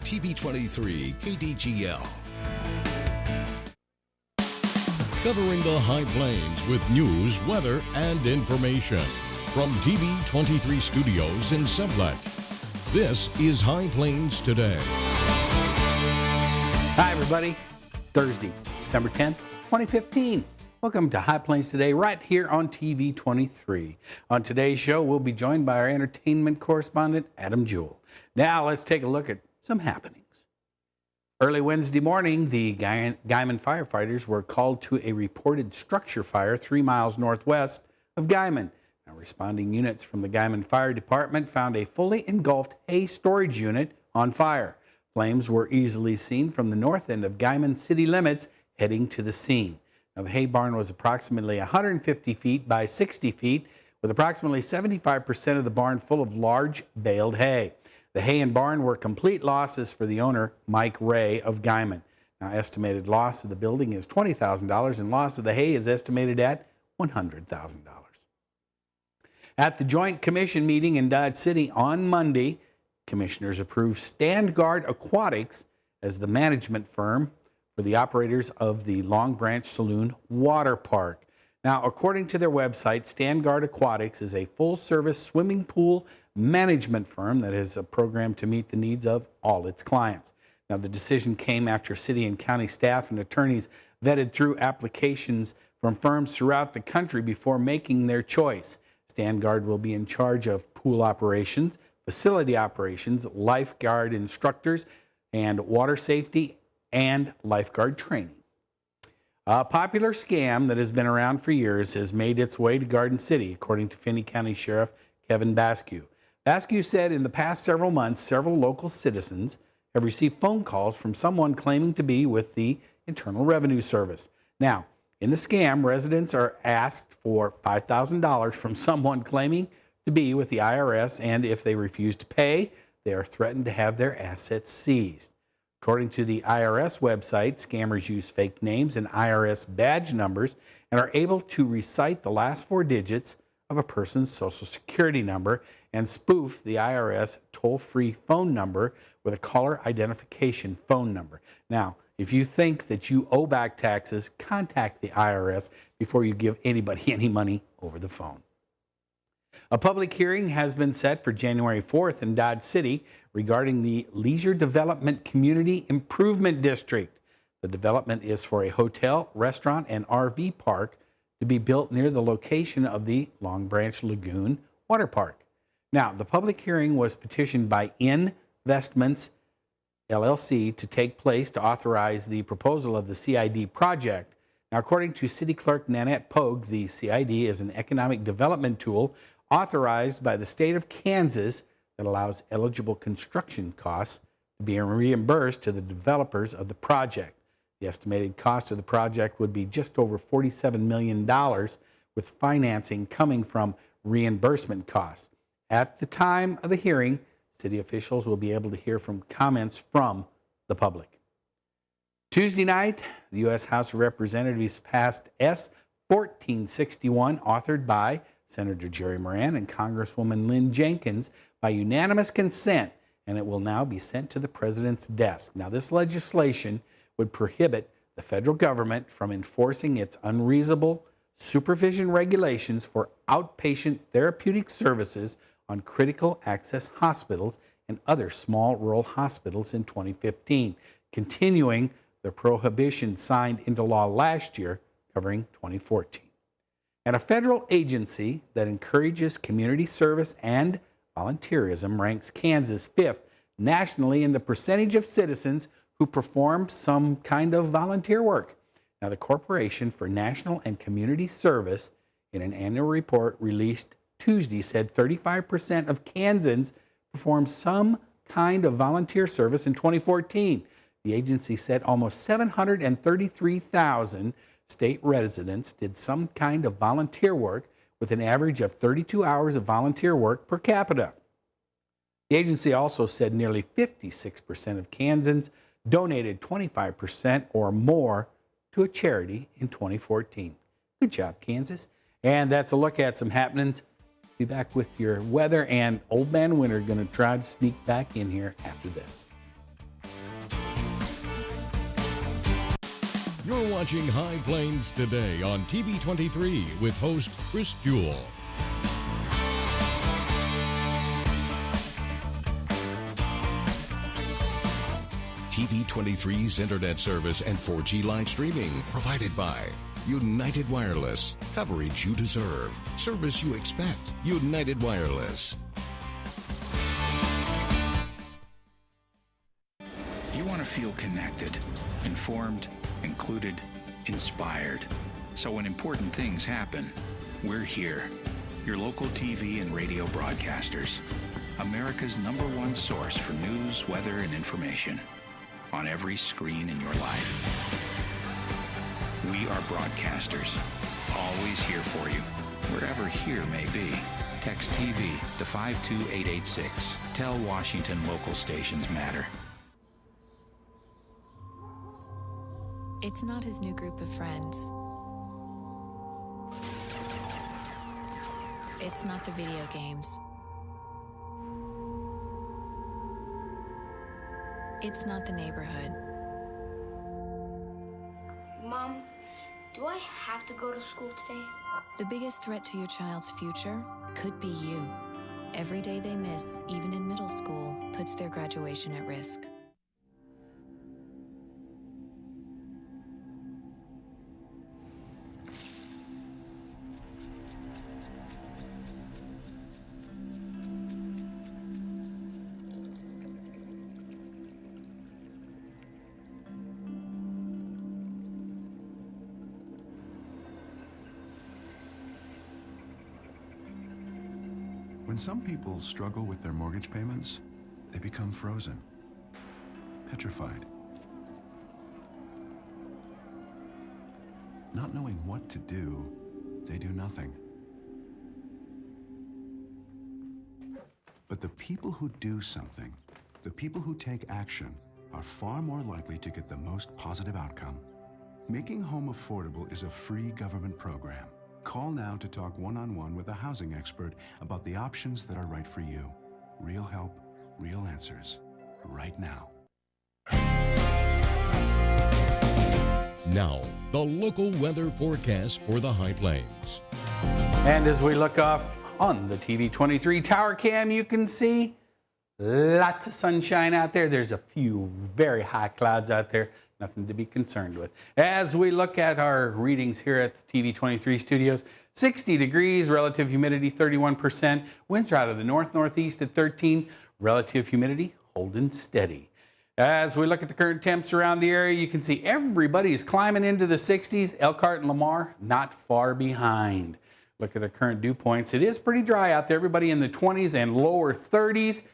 TV23 KDGL. Covering the High Plains with news, weather, and information. From TV23 Studios in Sublet, this is High Plains Today. Hi, everybody. Thursday, December 10th, 2015. Welcome to High Plains Today, right here on TV23. On today's show, we'll be joined by our entertainment correspondent, Adam Jewell. Now, let's take a look at some happenings. Early Wednesday morning, the Guyman firefighters were called to a reported structure fire 3 miles northwest of Guyman. Now, responding units from the Guyman Fire Department found a fully engulfed hay storage unit on fire. Flames were easily seen from the north end of Guyman city limits heading to the scene. Now, the hay barn was approximately 150 feet by 60 feet, with approximately 75% of the barn full of large baled hay. The hay and barn were complete losses for the owner, Mike Ray of Guyman. Now, estimated loss of the building is $20,000, and loss of the hay is estimated at $100,000. At the Joint Commission meeting in Dodge City on Monday, commissioners approved Stand Guard Aquatics as the management firm for the operators of the Long Branch Saloon Water Park. Now, according to their website, Stand Guard Aquatics is a full-service swimming pool management firm that has a program to meet the needs of all its clients. Now, the decision came after city and county staff and attorneys vetted through applications from firms throughout the country before making their choice. Stand Guard will be in charge of pool operations, facility operations, lifeguard instructors, and water safety and lifeguard training. A popular scam that has been around for years has made its way to Garden City, according to Finney County Sheriff Kevin Basque. Basque said in the past several months, several local citizens have received phone calls from someone claiming to be with the Internal Revenue Service. Now, in the scam, residents are asked for $5,000 from someone claiming to be with the IRS, and if they refuse to pay, they are threatened to have their assets seized. According to the IRS website, scammers use fake names and IRS badge numbers and are able to recite the last 4 digits of a person's Social Security number and spoof the IRS toll-free phone number with a caller identification phone number. Now, if you think that you owe back taxes, contact the IRS before you give anybody any money over the phone. A public hearing has been set for January 4th in Dodge City regarding the Leisure Development Community Improvement District. The development is for a hotel, restaurant, and RV park to be built near the location of the Long Branch Lagoon Water Park. Now, the public hearing was petitioned by Investments LLC to take place to authorize the proposal of the CID project. Now, according to City Clerk Nanette Pogue, the CID is an economic development tool authorized by the state of Kansas that allows eligible construction costs to be reimbursed to the developers of the project. The estimated cost of the project would be just over $47 million, with financing coming from reimbursement costs. At the time of the hearing, city officials will be able to hear from comments from the public. Tuesday night, the U.S. House of Representatives passed S. 1461, authored by Senator Jerry Moran and Congresswoman Lynn Jenkins by unanimous consent, and it will now be sent to the president's desk. Now, this legislation would prohibit the federal government from enforcing its unreasonable supervision regulations for outpatient therapeutic services on critical access hospitals and other small rural hospitals in 2015, continuing the prohibition signed into law last year covering 2014. And a federal agency that encourages community service and volunteerism ranks Kansas 5th nationally in the percentage of citizens who perform some kind of volunteer work. Now, the Corporation for National and Community Service, in an annual report released Tuesday, said 35% of Kansans performed some kind of volunteer service in 2014. The agency said almost 733,000 state residents did some kind of volunteer work, with an average of 32 hours of volunteer work per capita. The agency also said nearly 56% of Kansans donated 25% or more to a charity in 2014. Good job, Kansas. And that's a look at some happenings. Be back with your weather, and Old Man Winter going to try to sneak back in here after this. You're watching High Plains Today on TV23 with host Chris Jewell. TV23's internet service and 4G live streaming provided by United Wireless. Coverage you deserve. Service you expect. United Wireless. You want to feel connected, informed, included, inspired. So when important things happen, we're here. Your local TV and radio broadcasters. America's #1 source for news, weather, and information. On every screen in your life. We are broadcasters, always here for you, wherever here may be. Text TV to 52886. Tell Washington local stations matter. It's not his new group of friends. It's not the video games. It's not the neighborhood. Mom, do I have to go to school today? The biggest threat to your child's future could be you. Every day they miss, even in middle school, puts their graduation at risk. When some people struggle with their mortgage payments, they become frozen, petrified. Not knowing what to do, they do nothing. But the people who do something, the people who take action, are far more likely to get the most positive outcome. Making home affordable is a free government program. Call now to talk one-on-one with a housing expert about the options that are right for you. Real help, real answers, right now. Now, the local weather forecast for the High Plains. And as we look off on the TV23 tower cam, you can see lots of sunshine out there. There's a few very high clouds out there. Nothing to be concerned with. As we look at our readings here at the TV23 studios, 60 degrees, relative humidity 31%, winds are out of the north-northeast at 13, relative humidity holding steady. As we look at the current temps around the area, you can see everybody's climbing into the 60s. Elkhart and Lamar not far behind. Look at the current dew points. It is pretty dry out there. Everybody in the 20s and lower 30s.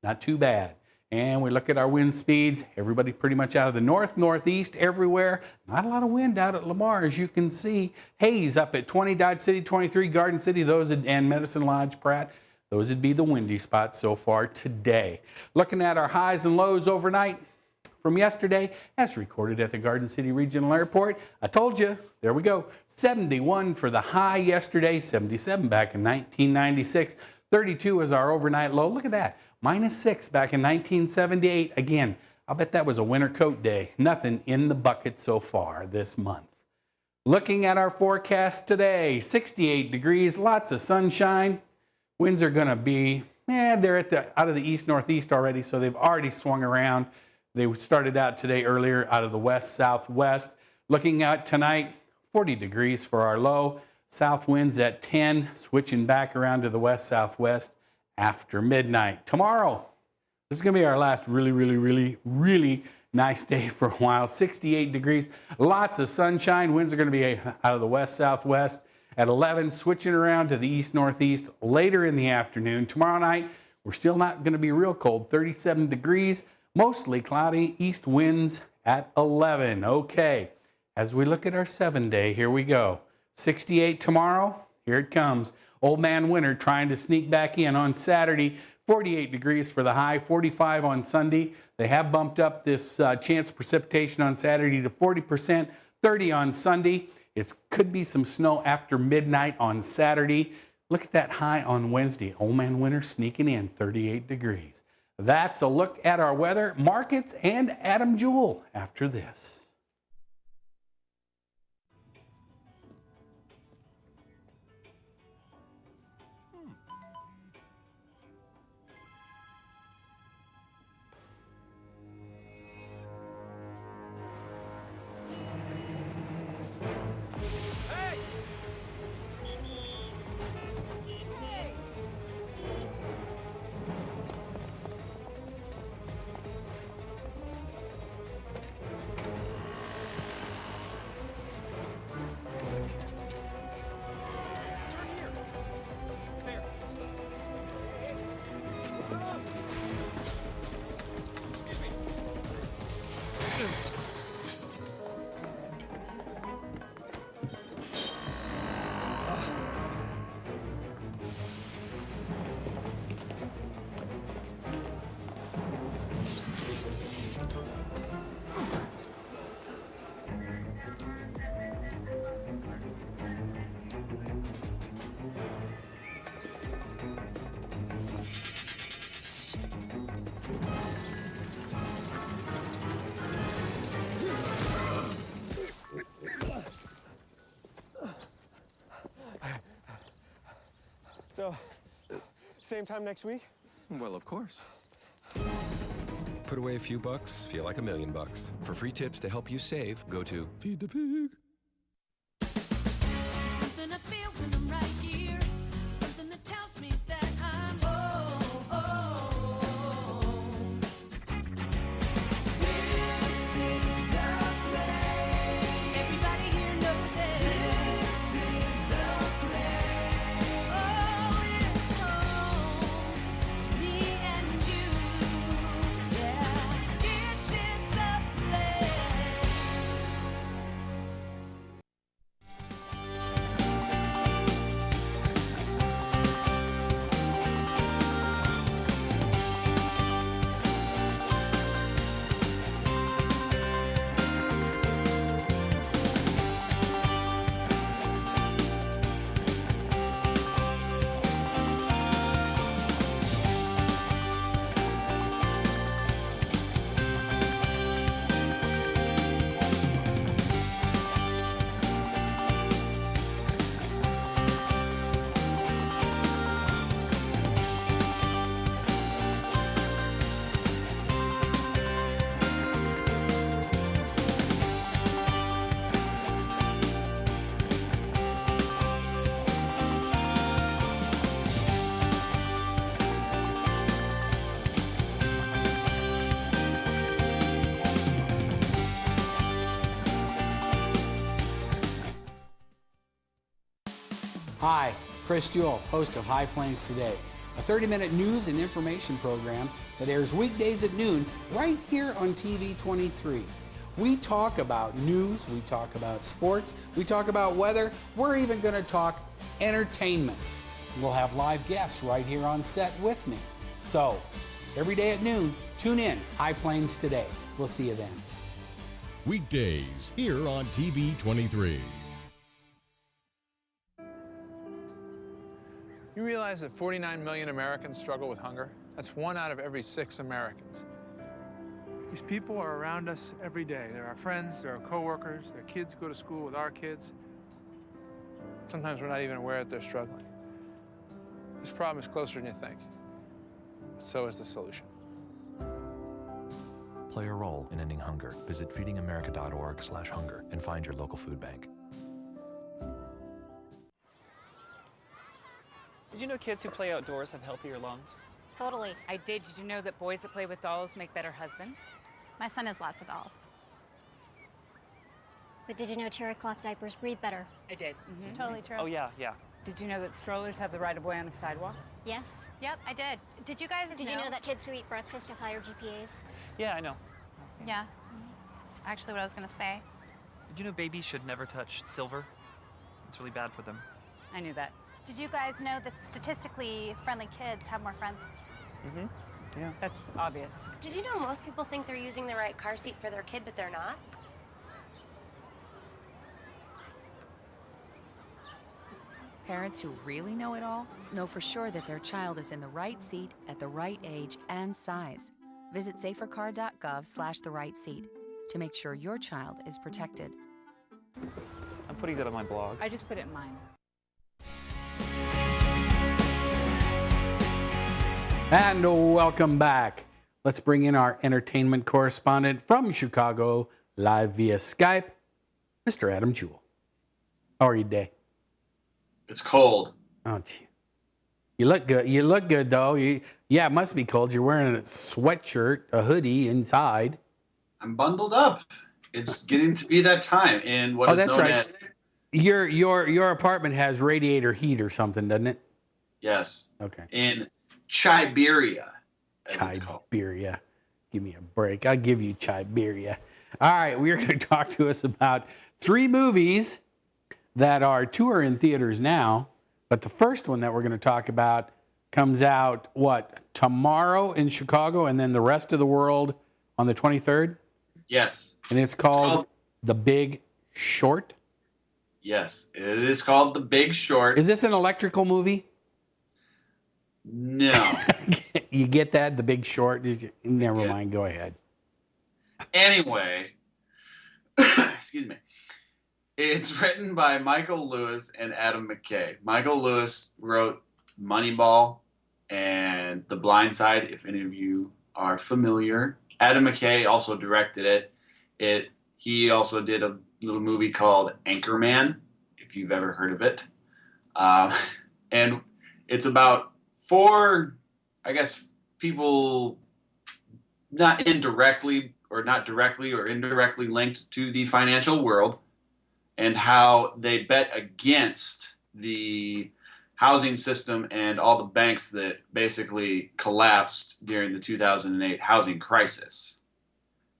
Not too bad. And we look at our wind speeds, everybody pretty much out of the north-northeast everywhere. Not a lot of wind out at Lamar, as you can see. Haze up at 20, Dodge City, 23, Garden City, and Medicine Lodge, Pratt. Those would be the windy spots so far today. Looking at our highs and lows overnight from yesterday, as recorded at the Garden City Regional Airport. I told you, there we go. 71 for the high yesterday, 77 back in 1996. 32 was our overnight low. Look at that. -6 back in 1978. Again, I'll bet that was a winter coat day. Nothing in the bucket so far this month. Looking at our forecast today, 68 degrees, lots of sunshine. Winds are going to be, they're out of the east-northeast already, so they've already swung around. They started out today earlier out of the west-southwest. Looking at tonight, 40 degrees for our low. South winds at 10, switching back around to the west-southwest after midnight. Tomorrow, this is going to be our last really nice day for a while. 68 degrees, lots of sunshine. Winds are going to be out of the west-southwest at 11, switching around to the east-northeast later in the afternoon. Tomorrow night, we're still not going to be real cold, 37 degrees, mostly cloudy, east winds at 11. Okay, as we look at our 7-day, here we go. 68 tomorrow, here it comes. Old man winter trying to sneak back in on Saturday. 48 degrees for the high, 45 on Sunday. They have bumped up this chance of precipitation on Saturday to 40%, 30 on Sunday. It could be some snow after midnight on Saturday. Look at that high on Wednesday. Old man winter sneaking in, 38 degrees. That's a look at our weather, markets, and Adam Jewell after this. So, same time next week? Well, of course. Put away a few bucks, feel like $1 million. For free tips to help you save, go to Feed the Pig. Something I feel when I'm right here. Something that tells me that I'm This is the place. Everybody here knows it. This is the place. Oh, it's home to me and you. Yeah, this is the place. Hi, Chris Jewell, host of High Plains Today, a 30-minute news and information program that airs weekdays at noon right here on TV23. We talk about news, we talk about sports, we talk about weather, we're even going to talk entertainment. We'll have live guests right here on set with me. So, every day at noon, tune in, High Plains Today. We'll see you then. Weekdays here on TV23. You realize that 49 million Americans struggle with hunger? That's 1 out of every 6 Americans. These people are around us every day. They're our friends, they're our coworkers, their kids go to school with our kids. Sometimes we're not even aware that they're struggling. This problem is closer than you think. But so is the solution. Play a role in ending hunger. Visit feedingamerica.org/hunger and find your local food bank. Did you know kids who play outdoors have healthier lungs? Totally. I did. Did you know that boys that play with dolls make better husbands? My son has lots of dolls. But did you know terry cloth diapers breathe better? I did. It's totally true. Oh, yeah. Did you know that strollers have the right of way on the sidewalk? Yes. Yep, I did. Did you guys Did you know that kids who eat breakfast have higher GPAs? Yeah, I know. Yeah. That's actually what I was going to say. Did you know babies should never touch silver? It's really bad for them. I knew that. Did you guys know that statistically friendly kids have more friends? Yeah. That's obvious. Did you know most people think they're using the right car seat for their kid, but they're not? Parents who really know it all know for sure that their child is in the right seat at the right age and size. Visit safercar.gov/the right seat to make sure your child is protected. I'm putting that on my blog. I just put it in mine. And welcome back. Let's bring in our entertainment correspondent from Chicago, live via Skype, Mr. Adam Jewell. How are you today? It's cold. Oh, gee. You look good. You look good, though. Yeah, it must be cold. You're wearing a sweatshirt, a hoodie inside. I'm bundled up. It's getting to be that time in what is known as... Your apartment has radiator heat or something, doesn't it? Yes. Okay. In Chiberia, as it's called. Chiberia. Give me a break. I'll give you Chiberia. All right, we're going to talk to us about 3 movies that are 2 are in theaters now, but the first one that we're going to talk about comes out, tomorrow in Chicago, and then the rest of the world on the 23rd? Yes. And it's called The Big Short? Yes, it is called The Big Short. Is this an electrical movie? No. You get that? The Big Short? Never mind. Go ahead. Anyway, excuse me. It's written by Michael Lewis and Adam McKay. Michael Lewis wrote Moneyball and The Blind Side, if any of you are familiar. Adam McKay also directed it. He also did a little movie called Anchorman, if you've ever heard of it. And it's about 4, I guess, people not directly or indirectly linked to the financial world, and how they bet against the housing system and all the banks that basically collapsed during the 2008 housing crisis.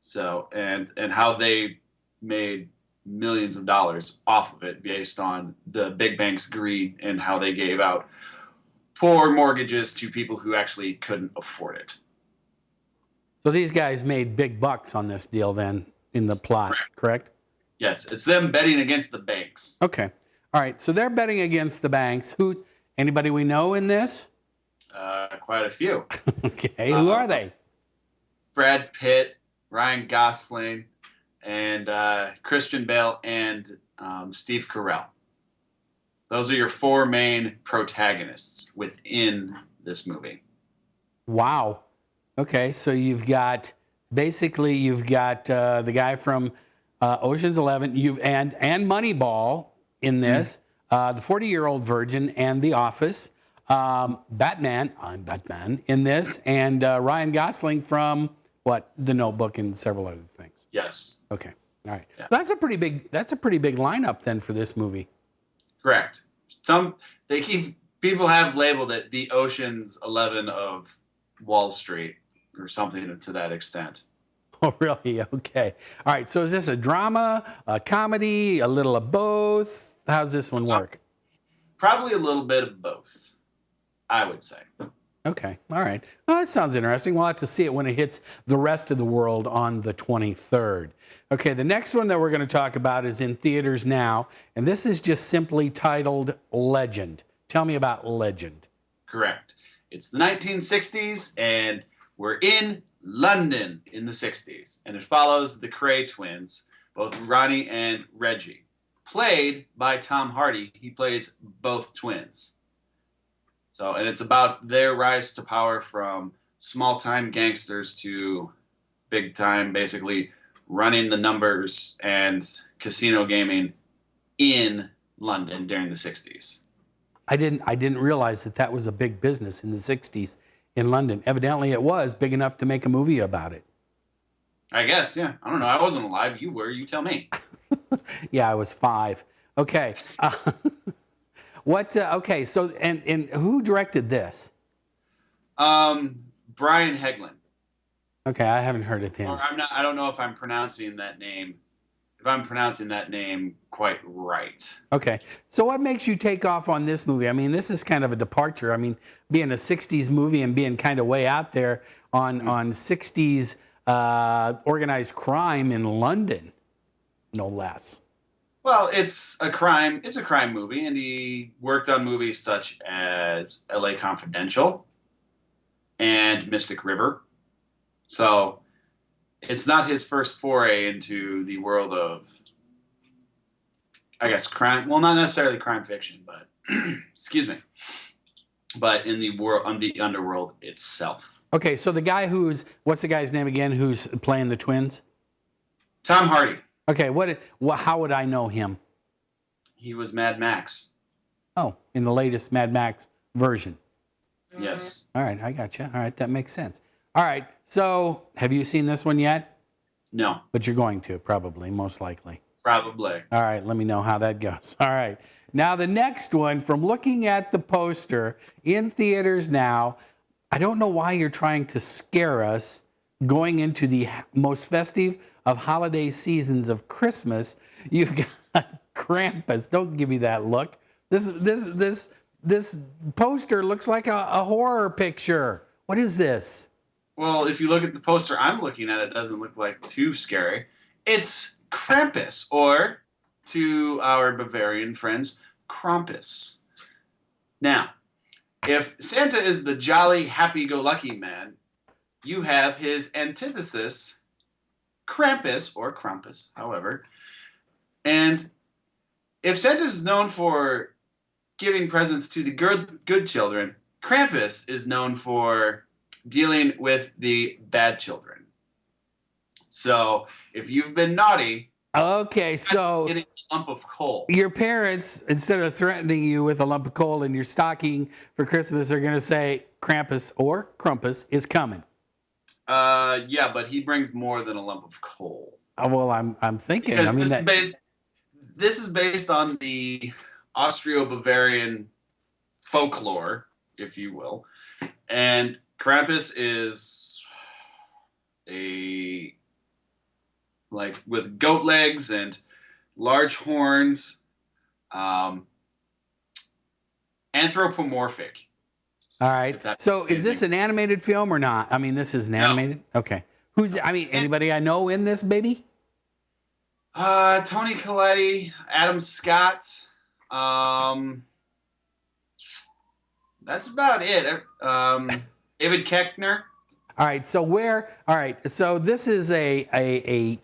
So, and how they made millions of dollars off of it based on the big banks' greed and how they gave out poor mortgages to people who actually couldn't afford it. So these guys made big bucks on this deal then in the plot, correct? Yes, it's them betting against the banks. Okay. All right. So they're betting against the banks. Anybody we know in this? Quite a few. Okay. Who are they? Brad Pitt, Ryan Gosling, and Christian Bale, and Steve Carell. Those are your 4 main protagonists within this movie. Wow. Okay. So you've got the guy from Ocean's 11, and Moneyball in this, the 40-Year-Old Virgin and The Office, Batman, I'm Batman in this, and Ryan Gosling from The Notebook and several other things. Yes. Okay. All right. Yeah. That's a pretty big lineup then for this movie. Correct. People have labeled it the Ocean's 11 of Wall Street or something to that extent. Oh, really? Okay. All right. So is this a drama, a comedy, a little of both? How's this one work? Probably a little bit of both, I would say. Okay. All right. Well, that sounds interesting. We'll have to see it when it hits the rest of the world on the 23rd. Okay. The next one that we're going to talk about is in theaters now, and this is just simply titled Legend. Tell me about Legend. Correct. It's the 1960s, and we're in London in the 60s, and it follows the Cray twins, both Ronnie and Reggie, played by Tom Hardy. He plays both twins. So, and it's about their rise to power from small-time gangsters to big-time, basically running the numbers and casino gaming in London during the 60s. I didn't realize that was a big business in the 60s in London. Evidently it was big enough to make a movie about it. I guess, yeah. I don't know. I wasn't alive. You were. You tell me. Yeah, I was 5. Okay. Okay, so, and who directed this? Brian Hegland. Okay, I haven't heard of him. Or I don't know if I'm pronouncing that name. If I'm pronouncing that name quite right. Okay. So what makes you take off on this movie? I mean, this is kind of a departure. I mean, being a 60s movie and being kind of way out there on 60s organized crime in London, no less. Well, it's a crime movie, and he worked on movies such as LA Confidential and Mystic River. So it's not his first foray into the world of, I guess, crime. Well, not necessarily crime fiction, but excuse me, but in the world, on the underworld itself. Okay, so the guy what's the guy's name again? Who's playing the twins? Tom Hardy. Okay, how would I know him? He was Mad Max. Oh, in the latest Mad Max version. Yes. All right, I got you. All right, that makes sense. All right, so have you seen this one yet? No. But you're going to, probably, most likely. Probably. All right, let me know how that goes. All right. Now, the next one, from looking at the poster in theaters now, I don't know why you're trying to scare us going into the most festive of holiday seasons of Christmas. You've got Krampus. Don't give me that look. This poster looks like a horror picture. What is this? Well, if you look at the poster I'm looking at, it doesn't look like too scary. It's Krampus, or to our Bavarian friends, Krampus. Now, if Santa is the jolly, happy-go-lucky man, you have his antithesis, Krampus, or Krampus, however. And if Santa is known for giving presents to the good children, Krampus is known for dealing with the bad children. So if you've been naughty, okay, so getting a lump of coal. Your parents, instead of threatening you with a lump of coal in your stocking for Christmas, are going to say Krampus or Krampus is coming. Yeah, but he brings more than a lump of coal. Well, I'm thinking. Because I mean, this is based on the Austro-Bavarian folklore, if you will, and Krampus is with goat legs and large horns, anthropomorphic. All right. So is this an animated film or not? I mean, this is an animated? Okay. Anybody I know in this, baby? Tony Colletti, Adam Scott. That's about it. David Koechner. All right. So this is a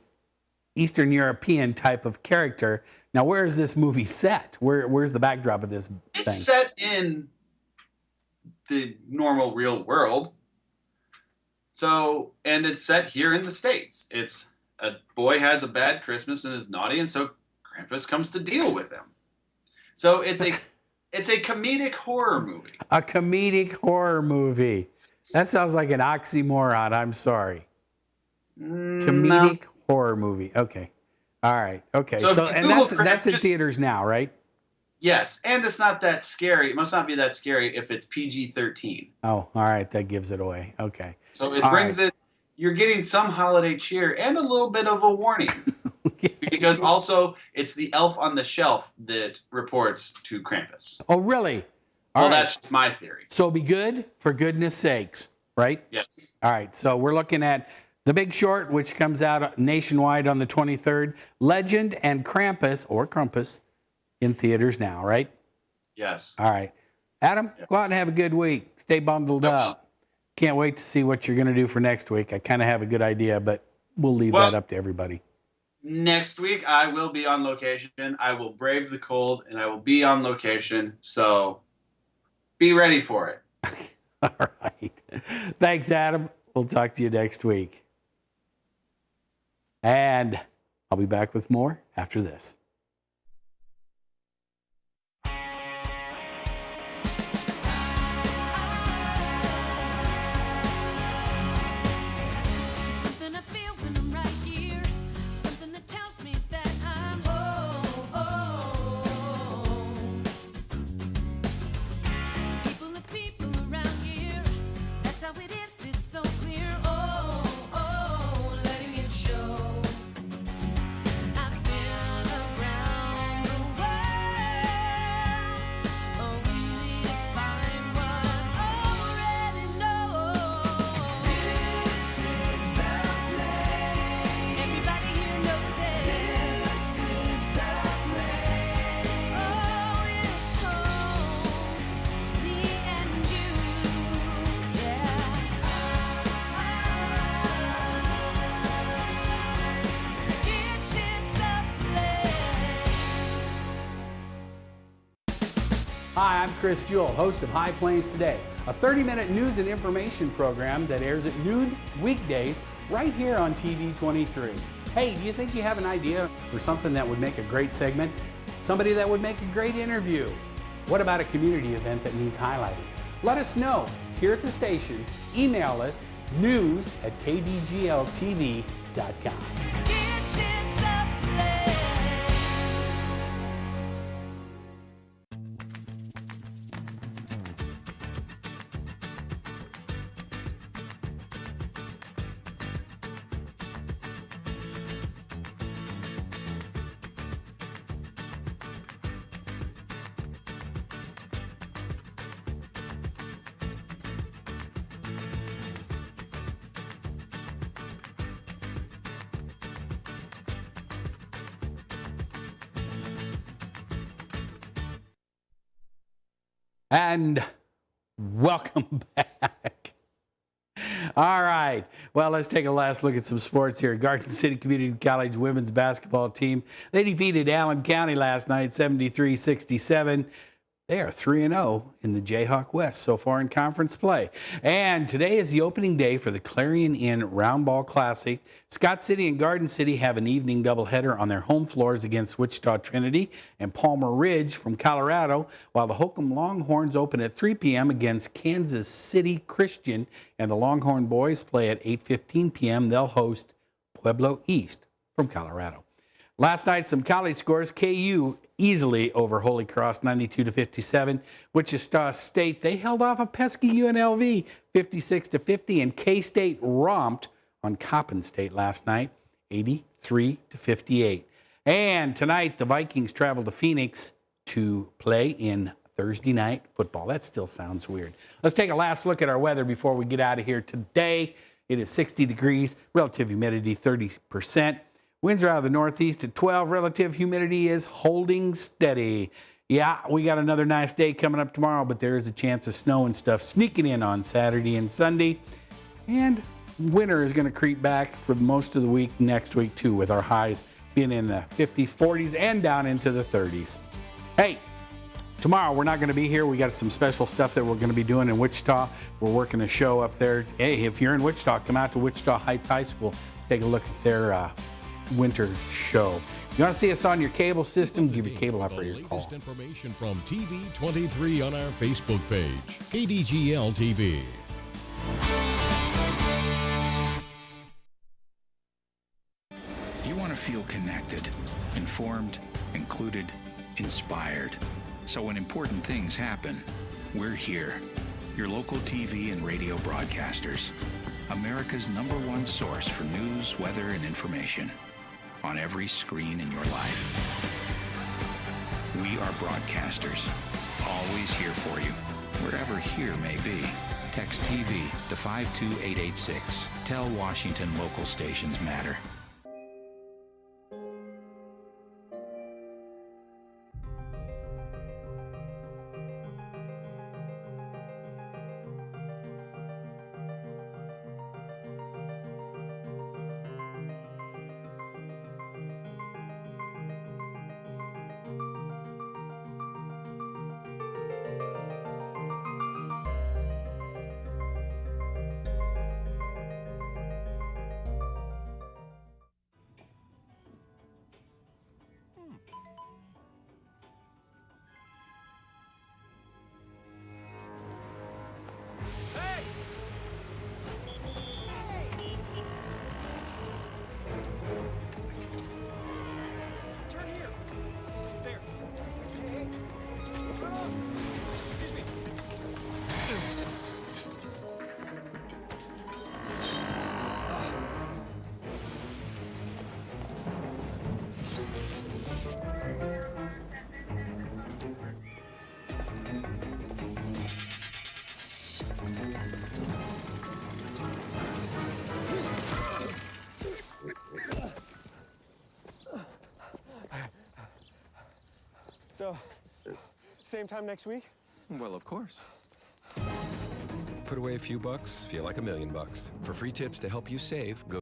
Eastern European type of character. Now, where is this movie set? Where's the backdrop of this thing? It's set in the normal real world. So, and it's set here in the States. It's a boy has a bad Christmas and is naughty, and so Krampus comes to deal with him. So it's a comedic horror movie. A comedic horror movie. That sounds like an oxymoron. I'm sorry. Comedic horror movie. Okay. All right. Okay. So and that's in theaters now, right? Yes, and it's not that scary. It must not be that scary if it's PG-13. Oh, all right. That gives it away. Okay. So it brings it. You're getting some holiday cheer and a little bit of a warning. Because also it's the elf on the shelf that reports to Krampus. Oh, really? Well, that's just my theory. So be good, for goodness sakes, right? Yes. All right. So we're looking at The Big Short, which comes out nationwide on the 23rd. Legend and Krampus, or Krampus, in theaters now, right? Yes. All right. Adam, go out and have a good week. Stay bundled up. Can't wait to see what you're going to do for next week. I kind of have a good idea, but we'll leave that up to everybody. Next week, I will be on location. I will brave the cold, and I will be on location. So be ready for it. All right. Thanks, Adam. We'll talk to you next week. And I'll be back with more after this. Hi, I'm Chris Jewell, host of High Plains Today, a 30-minute news and information program that airs at noon weekdays right here on TV23. Hey, do you think you have an idea for something that would make a great segment? Somebody that would make a great interview? What about a community event that needs highlighting? Let us know here at the station. Email us news@kdgltv.com. And welcome back. All right. Well, let's take a last look at some sports here. Garden City Community College women's basketball team. They defeated Allen County last night, 73-67. They are 3-0 in the Jayhawk West so far in conference play. And today is the opening day for the Clarion Inn Roundball Classic. Scott City and Garden City have an evening doubleheader on their home floors against Wichita Trinity and Palmer Ridge from Colorado, while the Holcomb Longhorns open at 3 p.m. against Kansas City Christian, and the Longhorn boys play at 8:15 p.m. They'll host Pueblo East from Colorado. Last night, some college scores. KU easily over Holy Cross, 92-57. Wichita State, they held off a pesky UNLV, 56-50. And K-State romped on Coppin State last night, 83-58. And tonight, the Vikings travel to Phoenix to play in Thursday night football. That still sounds weird. Let's take a last look at our weather before we get out of here today. It is 60 degrees, relative humidity 30%. Winds are out of the northeast at 12. Relative humidity is holding steady. Yeah, we got another nice day coming up tomorrow, but there is a chance of snow and stuff sneaking in on Saturday and Sunday. And winter is going to creep back for most of the week next week, too, with our highs being in the 50s, 40s, and down into the 30s. Hey, tomorrow we're not going to be here. We got some special stuff that we're going to be doing in Wichita. We're working a show up there. Hey, if you're in Wichita, come out to Wichita Heights High School. Take a look at their winter show. You want to see us on your cable system? Give your cable operator a call. Latest information from TV23 on our Facebook page, KDGL TV. You want to feel connected, informed, included, inspired. So when important things happen, we're here. Your local TV and radio broadcasters. America's #1 source for news, weather, and information. On every screen in your life. We are broadcasters, always here for you, wherever here may be. Text TV to 52886. Tell Washington local stations matter. So, same time next week? Well, of course. Put away a few bucks, feel like $1,000,000. For free tips to help you save, go